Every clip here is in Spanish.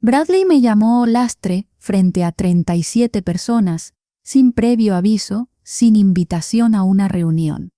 Bradley me llamó lastre frente a 37 personas, sin previo aviso, sin invitación a una reunión.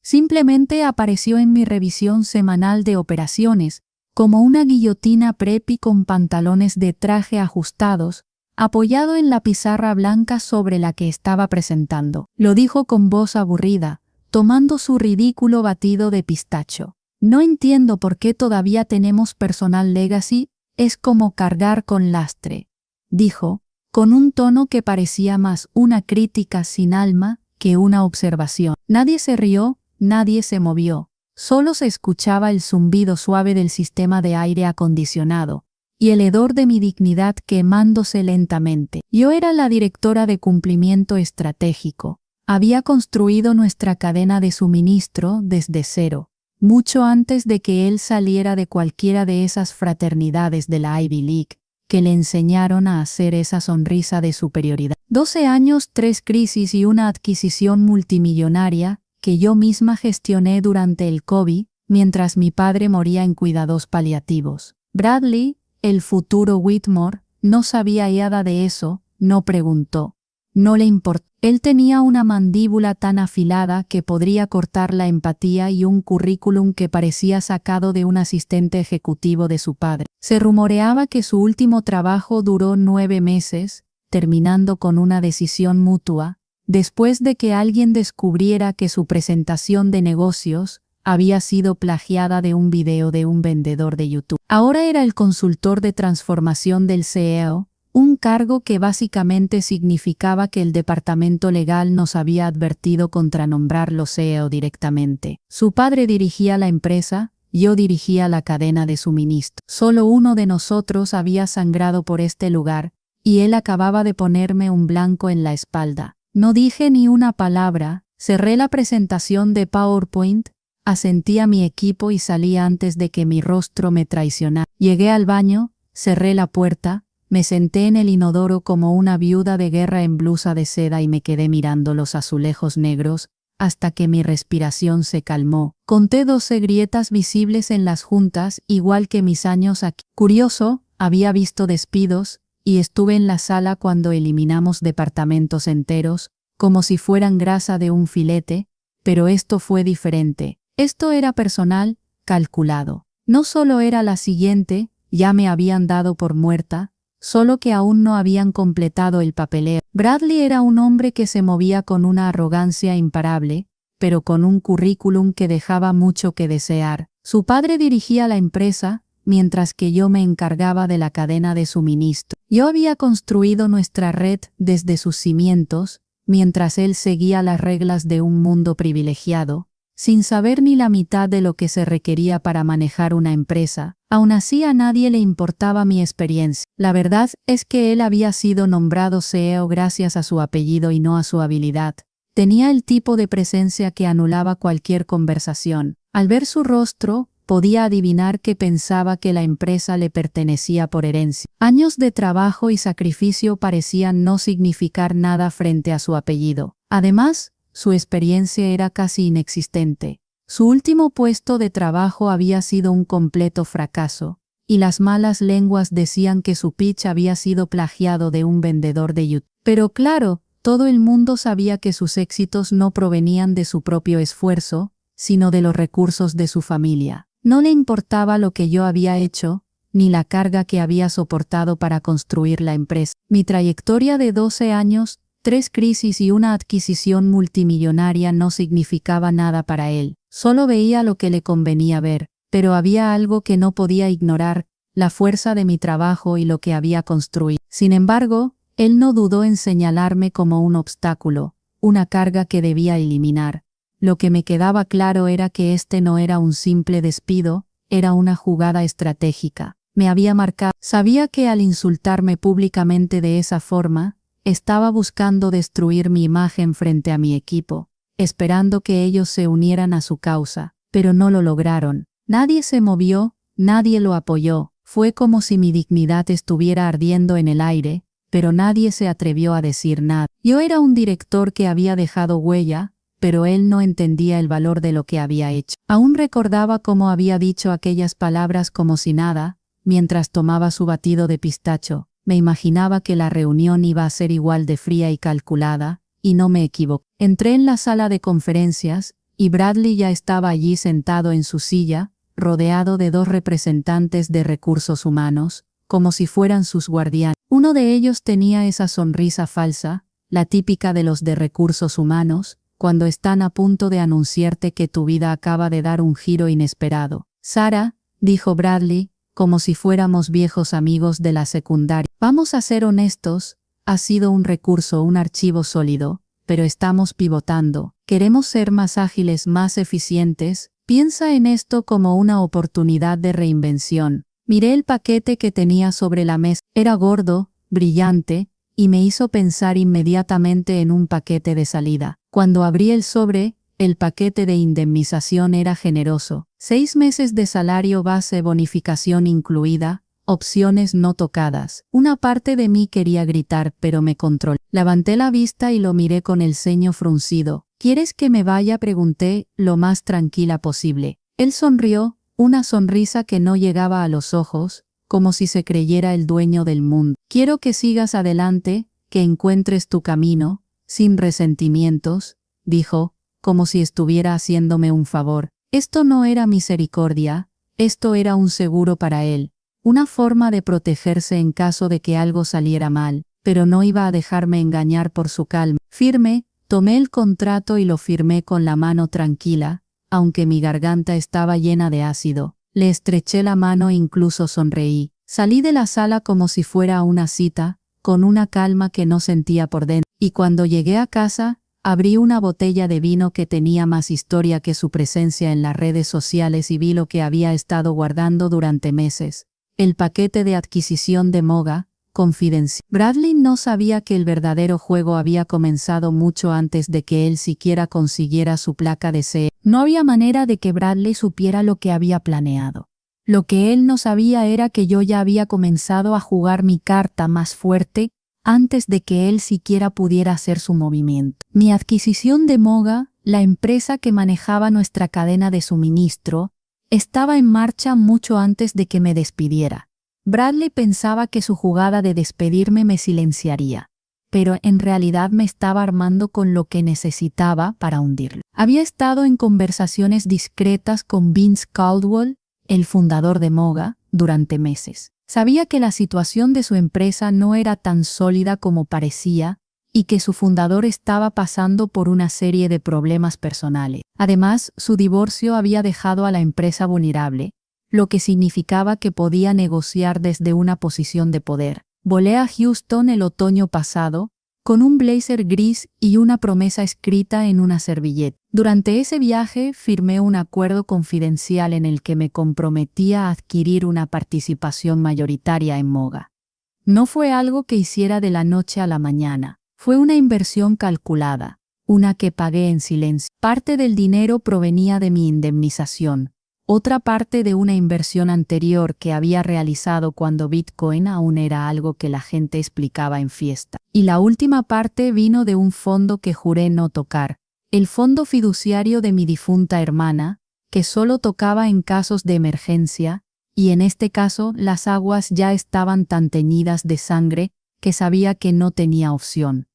Simplemente apareció en mi revisión semanal de operaciones, como una guillotina preppy con pantalones de traje ajustados, apoyado en la pizarra blanca sobre la que estaba presentando. Lo dijo con voz aburrida, tomando su ridículo batido de pistacho. No entiendo por qué todavía tenemos personal legacy, es como cargar con lastre, dijo, con un tono que parecía más una crítica sin alma que una observación. Nadie se rió, nadie se movió. Solo se escuchaba el zumbido suave del sistema de aire acondicionado y el hedor de mi dignidad quemándose lentamente. Yo era la directora de cumplimiento estratégico. Había construido nuestra cadena de suministro desde cero, mucho antes de que él saliera de cualquiera de esas fraternidades de la Ivy League que le enseñaron a hacer esa sonrisa de superioridad. 12 años, 3 crisis y una adquisición multimillonaria que yo misma gestioné durante el COVID, mientras mi padre moría en cuidados paliativos. Bradley, el futuro Whitmore, no sabía nada de eso, no preguntó. No le importó. Él tenía una mandíbula tan afilada que podría cortar la empatía y un currículum que parecía sacado de un asistente ejecutivo de su padre. Se rumoreaba que su último trabajo duró 9 meses, terminando con una decisión mutua, después de que alguien descubriera que su presentación de negocios había sido plagiada de un video de un vendedor de YouTube. Ahora era el consultor de transformación del CEO, un cargo que básicamente significaba que el departamento legal nos había advertido contra nombrarlo CEO directamente. Su padre dirigía la empresa, yo dirigía la cadena de suministro. Solo uno de nosotros había sangrado por este lugar, y él acababa de ponerme un blanco en la espalda. No dije ni una palabra, cerré la presentación de PowerPoint, asentí a mi equipo y salí antes de que mi rostro me traicionara. Llegué al baño, cerré la puerta, me senté en el inodoro como una viuda de guerra en blusa de seda y me quedé mirando los azulejos negros hasta que mi respiración se calmó. Conté 12 grietas visibles en las juntas, igual que mis años aquí. Curioso, había visto despidos y estuve en la sala cuando eliminamos departamentos enteros, como si fueran grasa de un filete, pero esto fue diferente. Esto era personal, calculado. No solo era la siguiente, ya me habían dado por muerta, solo que aún no habían completado el papeleo. Bradley era un hombre que se movía con una arrogancia imparable, pero con un currículum que dejaba mucho que desear. Su padre dirigía la empresa, mientras que yo me encargaba de la cadena de suministro. Yo había construido nuestra red desde sus cimientos, mientras él seguía las reglas de un mundo privilegiado, sin saber ni la mitad de lo que se requería para manejar una empresa. Aún así a nadie le importaba mi experiencia. La verdad es que él había sido nombrado CEO gracias a su apellido y no a su habilidad. Tenía el tipo de presencia que anulaba cualquier conversación. Al ver su rostro, podía adivinar que pensaba que la empresa le pertenecía por herencia. Años de trabajo y sacrificio parecían no significar nada frente a su apellido. Además, su experiencia era casi inexistente. Su último puesto de trabajo había sido un completo fracaso, y las malas lenguas decían que su pitch había sido plagiado de un vendedor de YouTube. Pero claro, todo el mundo sabía que sus éxitos no provenían de su propio esfuerzo, sino de los recursos de su familia. No le importaba lo que yo había hecho, ni la carga que había soportado para construir la empresa. Mi trayectoria de 12 años, 3 crisis y una adquisición multimillonaria no significaba nada para él. Solo veía lo que le convenía ver, pero había algo que no podía ignorar, la fuerza de mi trabajo y lo que había construido. Sin embargo, él no dudó en señalarme como un obstáculo, una carga que debía eliminar. Lo que me quedaba claro era que este no era un simple despido, era una jugada estratégica. Me había marcado. Sabía que al insultarme públicamente de esa forma, estaba buscando destruir mi imagen frente a mi equipo, esperando que ellos se unieran a su causa, pero no lo lograron. Nadie se movió, nadie lo apoyó. Fue como si mi dignidad estuviera ardiendo en el aire, pero nadie se atrevió a decir nada. Yo era un director que había dejado huella, pero él no entendía el valor de lo que había hecho. Aún recordaba cómo había dicho aquellas palabras como si nada, mientras tomaba su batido de pistacho. Me imaginaba que la reunión iba a ser igual de fría y calculada, y no me equivoqué. Entré en la sala de conferencias, y Bradley ya estaba allí sentado en su silla, rodeado de 2 representantes de recursos humanos, como si fueran sus guardianes. Uno de ellos tenía esa sonrisa falsa, la típica de los de recursos humanos, cuando están a punto de anunciarte que tu vida acaba de dar un giro inesperado. Sara, dijo Bradley, como si fuéramos viejos amigos de la secundaria. Vamos a ser honestos, ha sido un archivo sólido, pero estamos pivotando. Queremos ser más ágiles, más eficientes. Piensa en esto como una oportunidad de reinvención. Miré el paquete que tenía sobre la mesa. Era gordo, brillante, y me hizo pensar inmediatamente en un paquete de salida. Cuando abrí el sobre, el paquete de indemnización era generoso. 6 meses de salario base, bonificación incluida, opciones no tocadas. Una parte de mí quería gritar, pero me controlé. Levanté la vista y lo miré con el ceño fruncido. ¿Quieres que me vaya?, pregunté, lo más tranquila posible. Él sonrió, una sonrisa que no llegaba a los ojos, como si se creyera el dueño del mundo. Quiero que sigas adelante, que encuentres tu camino, sin resentimientos, dijo, como si estuviera haciéndome un favor. Esto no era misericordia, esto era un seguro para él, una forma de protegerse en caso de que algo saliera mal, pero no iba a dejarme engañar por su calma. Firme, tomé el contrato y lo firmé con la mano tranquila, aunque mi garganta estaba llena de ácido. Le estreché la mano e incluso sonreí. Salí de la sala como si fuera a una cita, con una calma que no sentía por dentro. Y cuando llegué a casa, abrí una botella de vino que tenía más historia que su presencia en las redes sociales y vi lo que había estado guardando durante meses. El paquete de adquisición de Moga, confidencial. Bradley no sabía que el verdadero juego había comenzado mucho antes de que él siquiera consiguiera su placa de CE. No había manera de que Bradley supiera lo que había planeado. Lo que él no sabía era que yo ya había comenzado a jugar mi carta más fuerte antes de que él siquiera pudiera hacer su movimiento. Mi adquisición de Moga, la empresa que manejaba nuestra cadena de suministro, estaba en marcha mucho antes de que me despidiera. Bradley pensaba que su jugada de despedirme me silenciaría, pero en realidad me estaba armando con lo que necesitaba para hundirlo. Había estado en conversaciones discretas con Vince Caldwell, el fundador de Moga, durante meses. Sabía que la situación de su empresa no era tan sólida como parecía y que su fundador estaba pasando por una serie de problemas personales. Además, su divorcio había dejado a la empresa vulnerable, lo que significaba que podía negociar desde una posición de poder. Volé a Houston el otoño pasado, con un blazer gris y una promesa escrita en una servilleta. Durante ese viaje firmé un acuerdo confidencial en el que me comprometía a adquirir una participación mayoritaria en Moga. No fue algo que hiciera de la noche a la mañana, fue una inversión calculada, una que pagué en silencio. Parte del dinero provenía de mi indemnización, otra parte de una inversión anterior que había realizado cuando Bitcoin aún era algo que la gente explicaba en fiesta. Y la última parte vino de un fondo que juré no tocar, el fondo fiduciario de mi difunta hermana, que solo tocaba en casos de emergencia, y en este caso las aguas ya estaban tan teñidas de sangre que sabía que no tenía opción.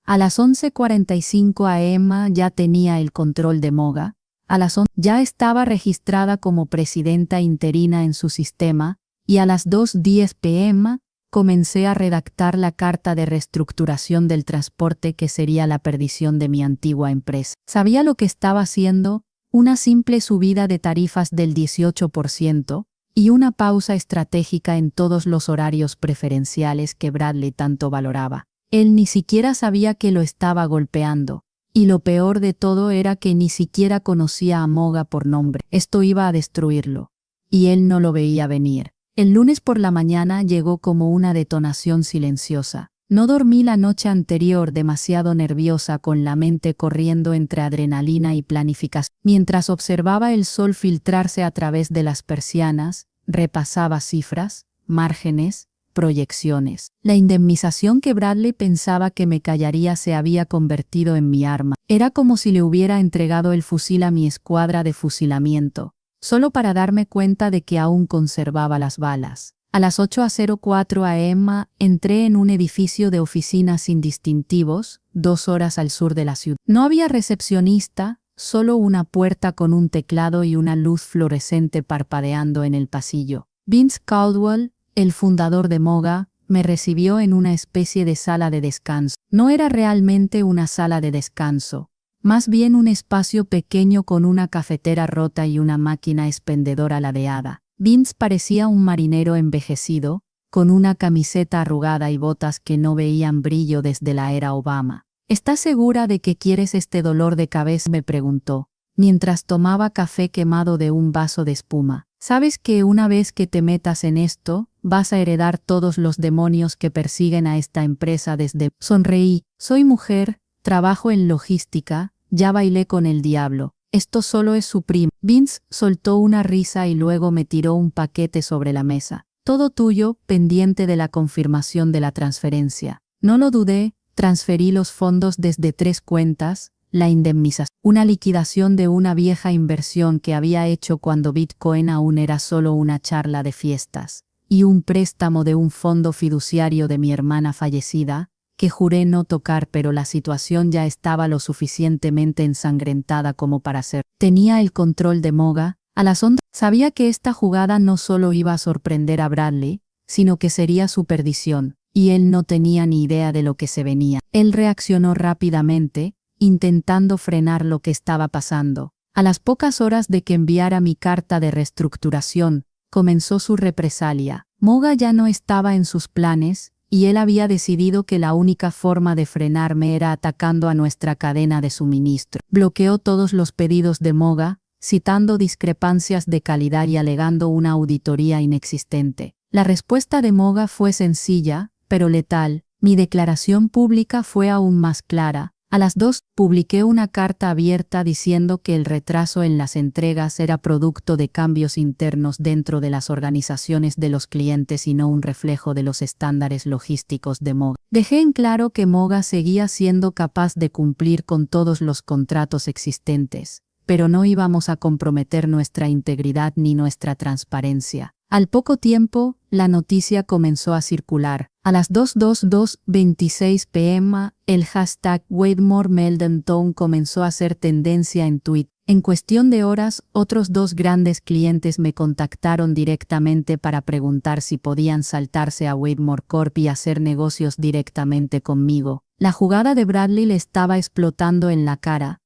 A las 11:45 am ya tenía el control de Moga. A las 11 ya estaba registrada como presidenta interina en su sistema, y a las 2:10 p.m. comencé a redactar la carta de reestructuración del transporte que sería la perdición de mi antigua empresa. Sabía lo que estaba haciendo, una simple subida de tarifas del 18% y una pausa estratégica en todos los horarios preferenciales que Bradley tanto valoraba. Él ni siquiera sabía que lo estaba golpeando. Y lo peor de todo era que ni siquiera conocía a Moga por nombre. Esto iba a destruirlo. Y él no lo veía venir. El lunes por la mañana llegó como una detonación silenciosa. No dormí la noche anterior, demasiado nerviosa, con la mente corriendo entre adrenalina y planificación. Mientras observaba el sol filtrarse a través de las persianas, repasaba cifras, márgenes, proyecciones. La indemnización que Bradley pensaba que me callaría se había convertido en mi arma. Era como si le hubiera entregado el fusil a mi escuadra de fusilamiento. solo para darme cuenta de que aún conservaba las balas. A las 8:04 am entré en un edificio de oficinas sin distintivos, 2 horas al sur de la ciudad. No había recepcionista, solo una puerta con un teclado y una luz fluorescente parpadeando en el pasillo. Vince Caldwell, el fundador de Moga, me recibió en una especie de sala de descanso. No era realmente una sala de descanso, más bien un espacio pequeño con una cafetera rota y una máquina expendedora ladeada. Vince parecía un marinero envejecido, con una camiseta arrugada y botas que no veían brillo desde la era Obama. ¿Estás segura de que quieres este dolor de cabeza?, me preguntó, mientras tomaba café quemado de un vaso de espuma. ¿Sabes que una vez que te metas en esto, vas a heredar todos los demonios que persiguen a esta empresa desde... Sonreí. Soy mujer, trabajo en logística, ya bailé con el diablo. Esto solo es su primo. Vince soltó una risa y luego me tiró un paquete sobre la mesa. Todo tuyo, pendiente de la confirmación de la transferencia. No lo dudé, transferí los fondos desde 3 cuentas, la indemnización, una liquidación de una vieja inversión que había hecho cuando Bitcoin aún era solo una charla de fiestas, y un préstamo de un fondo fiduciario de mi hermana fallecida, que juré no tocar, pero la situación ya estaba lo suficientemente ensangrentada como para ser. Tenía el control de Moga, a las 11. Sabía que esta jugada no solo iba a sorprender a Bradley, sino que sería su perdición, y él no tenía ni idea de lo que se venía. Él reaccionó rápidamente, intentando frenar lo que estaba pasando. A las pocas horas de que enviara mi carta de reestructuración, comenzó su represalia. Moga ya no estaba en sus planes, y él había decidido que la única forma de frenarme era atacando a nuestra cadena de suministro. Bloqueó todos los pedidos de Moga, citando discrepancias de calidad y alegando una auditoría inexistente. La respuesta de Moga fue sencilla, pero letal. Mi declaración pública fue aún más clara. A las 2, publiqué una carta abierta diciendo que el retraso en las entregas era producto de cambios internos dentro de las organizaciones de los clientes y no un reflejo de los estándares logísticos de Moga. Dejé en claro que Moga seguía siendo capaz de cumplir con todos los contratos existentes, pero no íbamos a comprometer nuestra integridad ni nuestra transparencia. Al poco tiempo, la noticia comenzó a circular. A las 2:26 p.m., el hashtag WadeMoreMeltdown comenzó a ser tendencia en Twitter. En cuestión de horas, otros 2 grandes clientes me contactaron directamente para preguntar si podían saltarse a Wademore Corp y hacer negocios directamente conmigo. La jugada de Bradley le estaba explotando en la cara.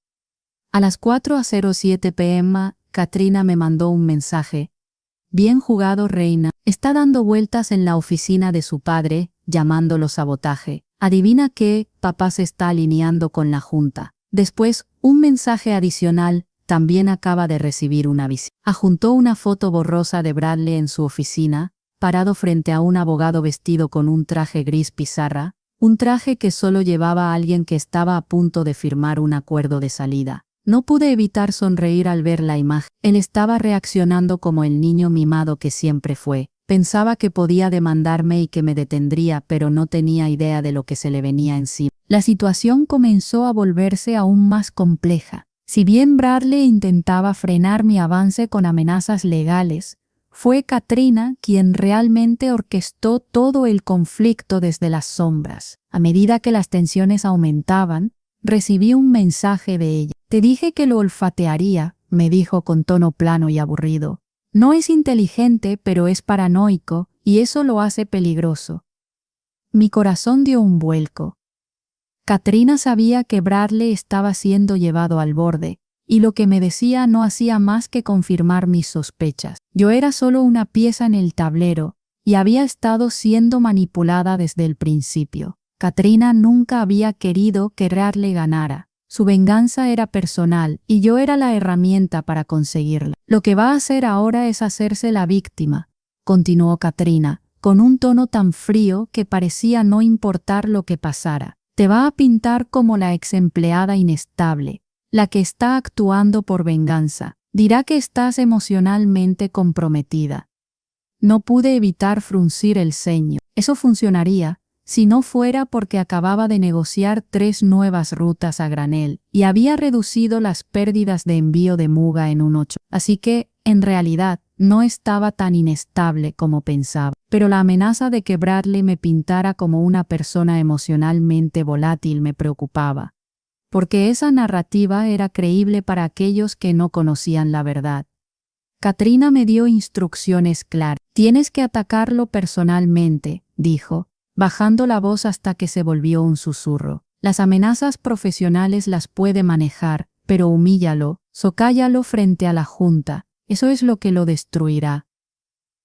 A las 4:07 p.m., Katrina me mandó un mensaje. Bien jugado, reina. Está dando vueltas en la oficina de su padre, llamándolo sabotaje. Adivina qué, papá se está alineando con la junta. Después, un mensaje adicional, también acaba de recibir una visita. Adjuntó una foto borrosa de Bradley en su oficina, parado frente a un abogado vestido con un traje gris pizarra, un traje que solo llevaba a alguien que estaba a punto de firmar un acuerdo de salida. No pude evitar sonreír al ver la imagen. Él estaba reaccionando como el niño mimado que siempre fue. Pensaba que podía demandarme y que me detendría, pero no tenía idea de lo que se le venía encima. La situación comenzó a volverse aún más compleja. Si bien Bradley intentaba frenar mi avance con amenazas legales, fue Katrina quien realmente orquestó todo el conflicto desde las sombras. A medida que las tensiones aumentaban, recibí un mensaje de ella. Te dije que lo olfatearía, me dijo con tono plano y aburrido. No es inteligente, pero es paranoico, y eso lo hace peligroso. Mi corazón dio un vuelco. Katrina sabía que Bradley estaba siendo llevado al borde, y lo que me decía no hacía más que confirmar mis sospechas. Yo era solo una pieza en el tablero, y había estado siendo manipulada desde el principio. Katrina nunca había querido que Bradley ganara. Su venganza era personal y yo era la herramienta para conseguirla. Lo que va a hacer ahora es hacerse la víctima, continuó Katrina, con un tono tan frío que parecía no importar lo que pasara. Te va a pintar como la ex empleada inestable, la que está actuando por venganza. Dirá que estás emocionalmente comprometida. No pude evitar fruncir el ceño. Eso funcionaría si no fuera porque acababa de negociar 3 nuevas rutas a granel y había reducido las pérdidas de envío de Muga en un 8. Así que En realidad, no estaba tan inestable como pensaba, pero la amenaza de que Bradley me pintara como una persona emocionalmente volátil me preocupaba, porque esa narrativa era creíble para aquellos que no conocían la verdad. Katrina me dio instrucciones claras. Tienes que atacarlo personalmente, dijo, bajando la voz hasta que se volvió un susurro. Las amenazas profesionales las puede manejar, pero humíllalo, socállalo frente a la junta. Eso es lo que lo destruirá.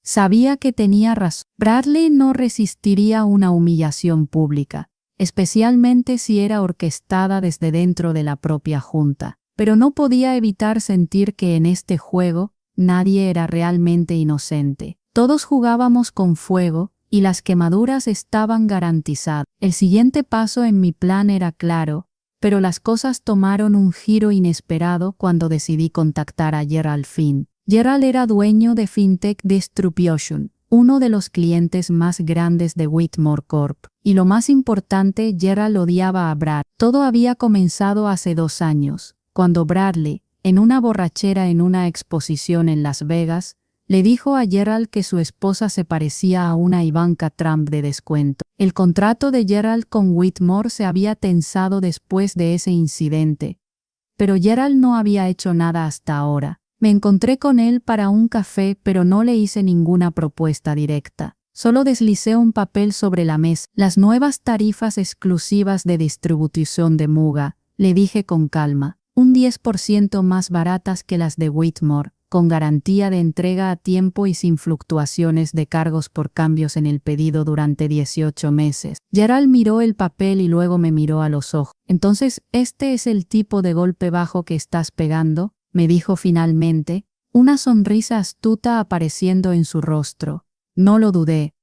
Sabía que tenía razón. Bradley no resistiría una humillación pública, especialmente si era orquestada desde dentro de la propia junta. Pero no podía evitar sentir que en este juego nadie era realmente inocente. Todos jugábamos con fuego y las quemaduras estaban garantizadas. El siguiente paso en mi plan era claro, pero las cosas tomaron un giro inesperado cuando decidí contactar a Gerald Finn. Gerald era dueño de FinTech Distribution, uno de los clientes más grandes de Whitmore Corp. Y lo más importante, Gerald odiaba a Brad. Todo había comenzado hace 2 años, cuando Bradley, en una borrachera en una exposición en Las Vegas, le dijo a Gerald que su esposa se parecía a una Ivanka Trump de descuento. El contrato de Gerald con Whitmore se había tensado después de ese incidente, pero Gerald no había hecho nada hasta ahora. Me encontré con él para un café, pero no le hice ninguna propuesta directa. Solo deslicé un papel sobre la mesa. Las nuevas tarifas exclusivas de distribución de Muga, le dije con calma, un 10% más baratas que las de Whitmore, con garantía de entrega a tiempo y sin fluctuaciones de cargos por cambios en el pedido durante 18 meses. Gerald miró el papel y luego me miró a los ojos. Entonces, ¿este es el tipo de golpe bajo que estás pegando?, me dijo finalmente, una sonrisa astuta apareciendo en su rostro. No lo dudé.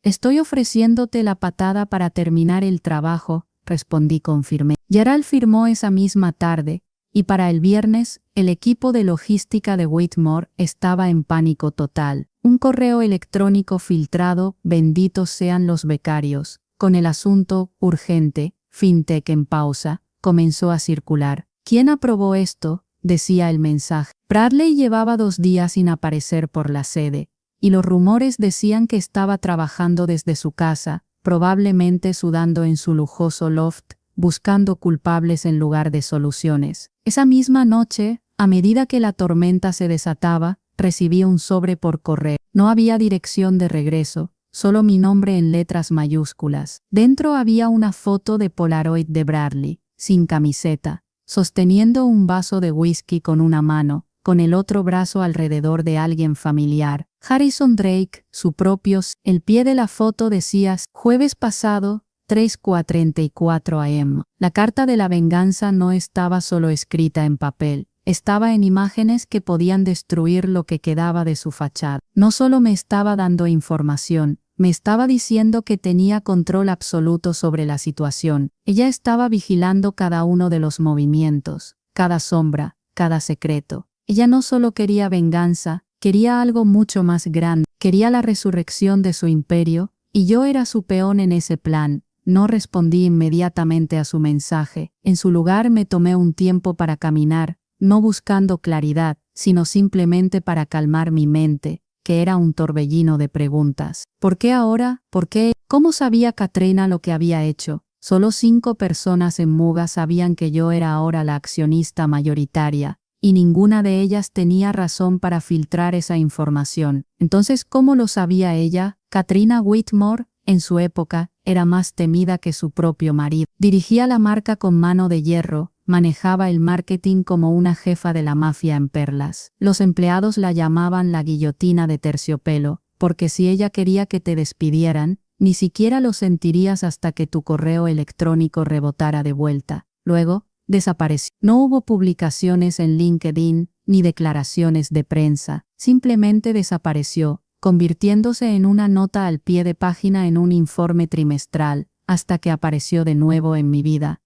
Estoy ofreciéndote la patada para terminar el trabajo, respondí con firmeza. Gerald firmó esa misma tarde, y para el viernes, el equipo de logística de Whitmore estaba en pánico total. Un correo electrónico filtrado, benditos sean los becarios, con el asunto urgente, FinTech en pausa, comenzó a circular. ¿Quién aprobó esto?, decía el mensaje. Bradley llevaba 2 días sin aparecer por la sede, y los rumores decían que estaba trabajando desde su casa, probablemente sudando en su lujoso loft, buscando culpables en lugar de soluciones. Esa misma noche, a medida que la tormenta se desataba, recibí un sobre por correo. No había dirección de regreso, solo mi nombre en letras mayúsculas. Dentro había una foto de Polaroid de Bradley, sin camiseta, sosteniendo un vaso de whisky con una mano, con el otro brazo alrededor de alguien familiar. Harrison Drake, su propio. El pie de la foto decía, jueves pasado, 3:44 am. La carta de la venganza no estaba solo escrita en papel, estaba en imágenes que podían destruir lo que quedaba de su fachada. No solo me estaba dando información, me estaba diciendo que tenía control absoluto sobre la situación. Ella estaba vigilando cada uno de los movimientos, cada sombra, cada secreto. Ella no solo quería venganza, quería algo mucho más grande. Quería la resurrección de su imperio, y yo era su peón en ese plan. No respondí inmediatamente a su mensaje. En su lugar me tomé un tiempo para caminar, no buscando claridad, sino simplemente para calmar mi mente, que era un torbellino de preguntas. ¿Por qué ahora? ¿Por qué? ¿Cómo sabía Katrina lo que había hecho? Solo 5 personas en Muga sabían que yo era ahora la accionista mayoritaria, y ninguna de ellas tenía razón para filtrar esa información. Entonces, ¿cómo lo sabía ella? Katrina Whitmore, en su época, era más temida que su propio marido. Dirigía la marca con mano de hierro, manejaba el marketing como una jefa de la mafia en perlas. Los empleados la llamaban la guillotina de terciopelo, porque si ella quería que te despidieran, ni siquiera lo sentirías hasta que tu correo electrónico rebotara de vuelta. Luego, desapareció. No hubo publicaciones en LinkedIn, ni declaraciones de prensa, simplemente desapareció, convirtiéndose en una nota al pie de página en un informe trimestral, hasta que apareció de nuevo en mi vida.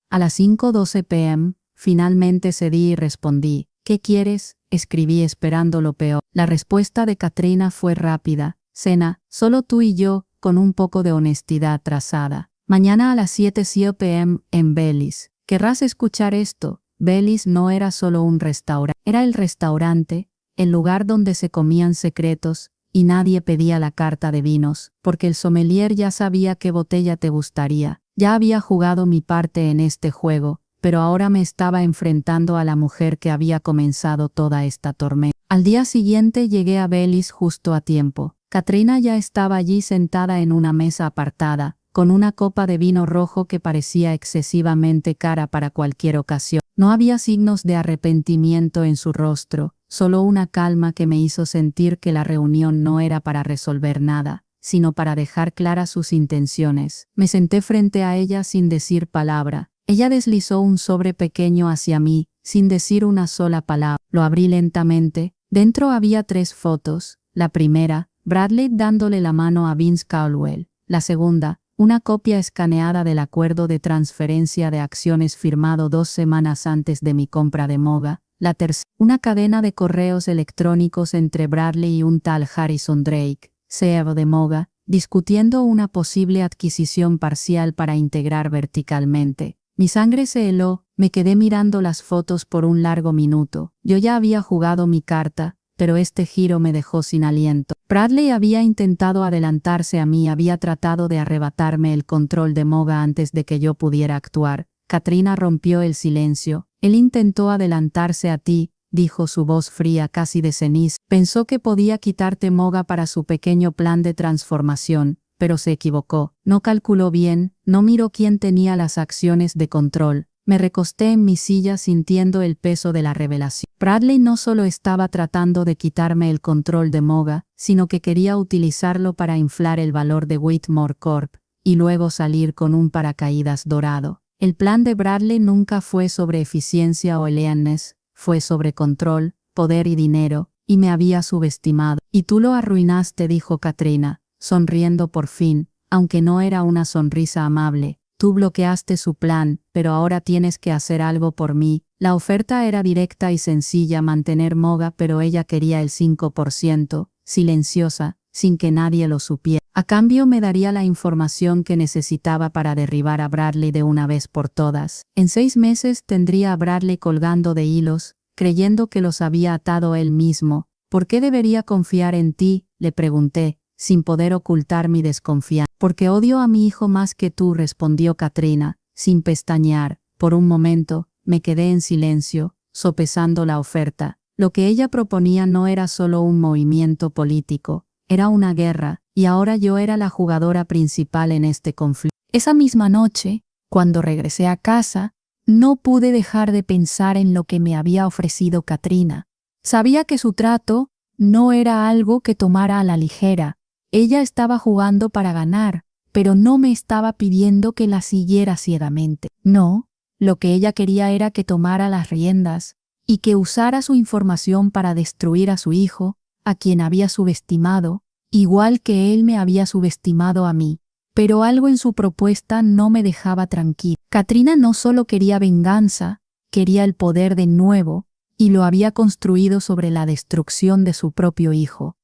A las 5:12 p.m., finalmente cedí y respondí. ¿Qué quieres?, escribí esperando lo peor. La respuesta de Katrina fue rápida. Cena, solo tú y yo, con un poco de honestidad trazada. Mañana a las 7:00 p.m. en Belize. ¿Querrás escuchar esto? Belize no era solo un restaurante, era el restaurante, el lugar donde se comían secretos, y nadie pedía la carta de vinos, porque el sommelier ya sabía qué botella te gustaría. Ya había jugado mi parte en este juego, pero ahora me estaba enfrentando a la mujer que había comenzado toda esta tormenta. Al día siguiente llegué a Belice justo a tiempo. Katrina ya estaba allí sentada en una mesa apartada, con una copa de vino rojo que parecía excesivamente cara para cualquier ocasión. No había signos de arrepentimiento en su rostro, solo una calma que me hizo sentir que la reunión no era para resolver nada, sino para dejar claras sus intenciones. Me senté frente a ella sin decir palabra. Ella deslizó un sobre pequeño hacia mí, sin decir una sola palabra. Lo abrí lentamente. Dentro había 3 fotos. La primera, Bradley dándole la mano a Vince Caldwell. La segunda, una copia escaneada del acuerdo de transferencia de acciones firmado 2 semanas antes de mi compra de Moga. La tercera, una cadena de correos electrónicos entre Bradley y un tal Harrison Drake, CEO de Moga, discutiendo una posible adquisición parcial para integrar verticalmente. Mi sangre se heló, me quedé mirando las fotos por un largo minuto. Yo ya había jugado mi carta, pero este giro me dejó sin aliento. Bradley había intentado adelantarse a mí, había tratado de arrebatarme el control de Moga antes de que yo pudiera actuar. Katrina rompió el silencio. Él intentó adelantarse a ti, dijo su voz fría casi de ceniza. Pensó que podía quitarte Moga para su pequeño plan de transformación, pero se equivocó. No calculó bien, no miró quién tenía las acciones de control. Me recosté en mi silla sintiendo el peso de la revelación. Bradley no solo estaba tratando de quitarme el control de Moga, sino que quería utilizarlo para inflar el valor de Whitmore Corp. Y luego salir con un paracaídas dorado. El plan de Bradley nunca fue sobre eficiencia o lealness, fue sobre control, poder y dinero, y me había subestimado. Y tú lo arruinaste, dijo Katrina, sonriendo por fin, aunque no era una sonrisa amable. Tú bloqueaste su plan, pero ahora tienes que hacer algo por mí. La oferta era directa y sencilla, mantener Moga, pero ella quería el 5%, silenciosa, sin que nadie lo supiera. A cambio me daría la información que necesitaba para derribar a Bradley de una vez por todas. En 6 meses tendría a Bradley colgando de hilos, creyendo que los había atado él mismo. ¿Por qué debería confiar en ti?, le pregunté, sin poder ocultar mi desconfianza. Porque odio a mi hijo más que tú, respondió Katrina, sin pestañear. Por un momento, me quedé en silencio, sopesando la oferta. Lo que ella proponía no era solo un movimiento político, era una guerra, y ahora yo era la jugadora principal en este conflicto. Esa misma noche, cuando regresé a casa, no pude dejar de pensar en lo que me había ofrecido Katrina. Sabía que su trato no era algo que tomara a la ligera. Ella estaba jugando para ganar, pero no me estaba pidiendo que la siguiera ciegamente. No, lo que ella quería era que tomara las riendas y que usara su información para destruir a su hijo, a quien había subestimado, igual que él me había subestimado a mí. Pero algo en su propuesta no me dejaba tranquila. Katrina no solo quería venganza, quería el poder de nuevo, y lo había construido sobre la destrucción de su propio hijo.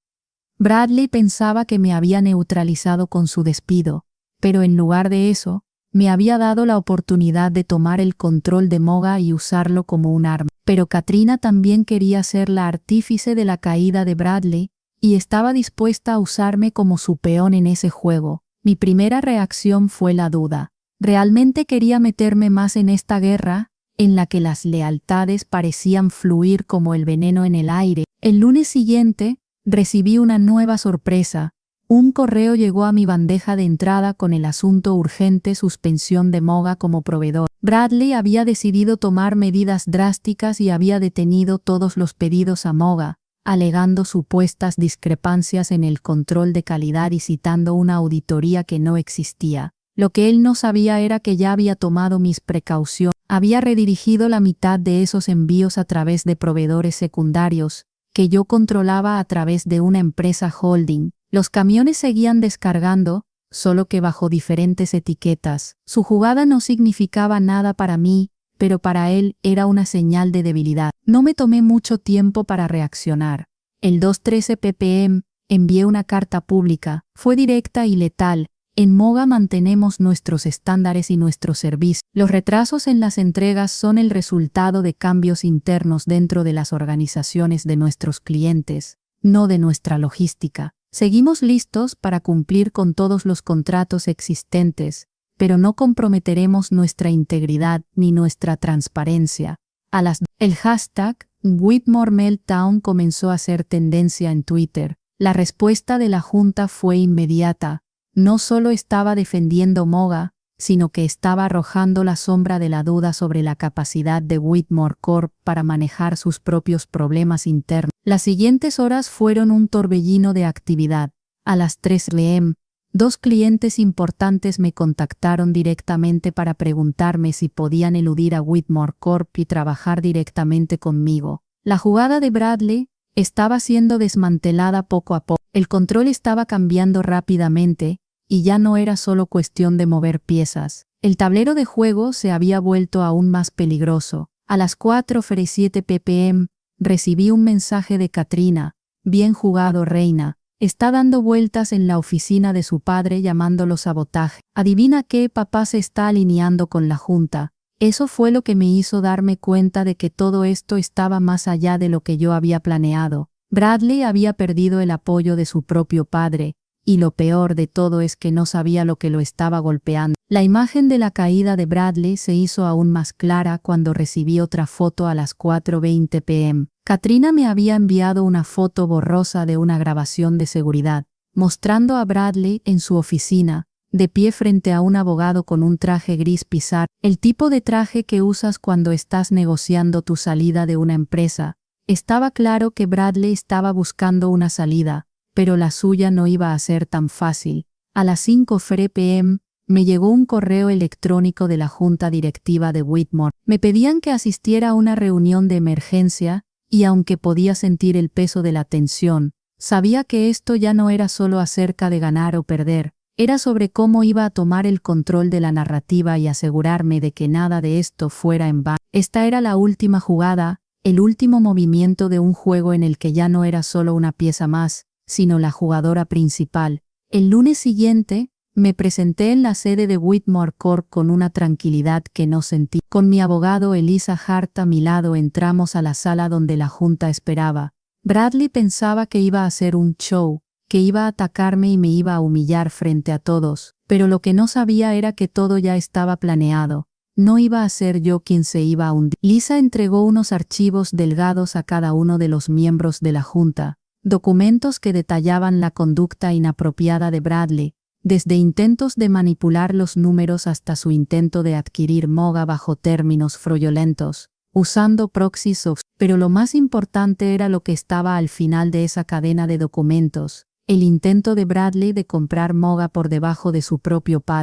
Bradley pensaba que me había neutralizado con su despido, pero en lugar de eso, me había dado la oportunidad de tomar el control de Moga y usarlo como un arma. Pero Katrina también quería ser la artífice de la caída de Bradley, y estaba dispuesta a usarme como su peón en ese juego. Mi primera reacción fue la duda. ¿Realmente quería meterme más en esta guerra, en la que las lealtades parecían fluir como el veneno en el aire? El lunes siguiente, recibí una nueva sorpresa. Un correo llegó a mi bandeja de entrada con el asunto urgente: suspensión de Moga como proveedor. Bradley había decidido tomar medidas drásticas y había detenido todos los pedidos a Moga, alegando supuestas discrepancias en el control de calidad y citando una auditoría que no existía. Lo que él no sabía era que ya había tomado mis precauciones. Había redirigido la mitad de esos envíos a través de proveedores secundarios, que yo controlaba a través de una empresa holding. Los camiones seguían descargando, solo que bajo diferentes etiquetas. Su jugada no significaba nada para mí, pero para él era una señal de debilidad. No me tomé mucho tiempo para reaccionar. El 2:13 ppm envié una carta pública. Fue directa y letal. En Moga mantenemos nuestros estándares y nuestro servicio. Los retrasos en las entregas son el resultado de cambios internos dentro de las organizaciones de nuestros clientes, no de nuestra logística. Seguimos listos para cumplir con todos los contratos existentes, pero no comprometeremos nuestra integridad ni nuestra transparencia. El hashtag Whitmore Meltdown comenzó a ser tendencia en Twitter. La respuesta de la Junta fue inmediata. No solo estaba defendiendo Moga, sino que estaba arrojando la sombra de la duda sobre la capacidad de Whitmore Corp para manejar sus propios problemas internos. Las siguientes horas fueron un torbellino de actividad. A las 3 p.m., 2 clientes importantes me contactaron directamente para preguntarme si podían eludir a Whitmore Corp y trabajar directamente conmigo. La jugada de Bradley estaba siendo desmantelada poco a poco. El control estaba cambiando rápidamente, y ya no era solo cuestión de mover piezas. El tablero de juego se había vuelto aún más peligroso. A las 4:07 p.m. recibí un mensaje de Katrina. Bien jugado, reina. Está dando vueltas en la oficina de su padre llamándolo sabotaje. Adivina qué, papá se está alineando con la Junta. Eso fue lo que me hizo darme cuenta de que todo esto estaba más allá de lo que yo había planeado. Bradley había perdido el apoyo de su propio padre, y lo peor de todo es que no sabía lo que lo estaba golpeando. La imagen de la caída de Bradley se hizo aún más clara cuando recibí otra foto a las 4:20 p.m. Katrina me había enviado una foto borrosa de una grabación de seguridad, mostrando a Bradley en su oficina, de pie frente a un abogado con un traje gris pizarra, el tipo de traje que usas cuando estás negociando tu salida de una empresa. Estaba claro que Bradley estaba buscando una salida, pero la suya no iba a ser tan fácil. A las 5:00 p.m., me llegó un correo electrónico de la junta directiva de Whitmore. Me pedían que asistiera a una reunión de emergencia, y aunque podía sentir el peso de la tensión, sabía que esto ya no era solo acerca de ganar o perder, era sobre cómo iba a tomar el control de la narrativa y asegurarme de que nada de esto fuera en vano. Esta era la última jugada, el último movimiento de un juego en el que ya no era solo una pieza más, sino la jugadora principal. El lunes siguiente, me presenté en la sede de Whitmore Corp con una tranquilidad que no sentí. Con mi abogado Elisa Hart a mi lado entramos a la sala donde la junta esperaba. Bradley pensaba que iba a hacer un show, que iba a atacarme y me iba a humillar frente a todos, pero lo que no sabía era que todo ya estaba planeado. No iba a ser yo quien se iba a hundir. Lisa entregó unos archivos delgados a cada uno de los miembros de la junta, documentos que detallaban la conducta inapropiada de Bradley, desde intentos de manipular los números hasta su intento de adquirir Moga bajo términos fraudulentos, usando proxies. Pero lo más importante era lo que estaba al final de esa cadena de documentos, el intento de Bradley de comprar Moga por debajo de su propio padre.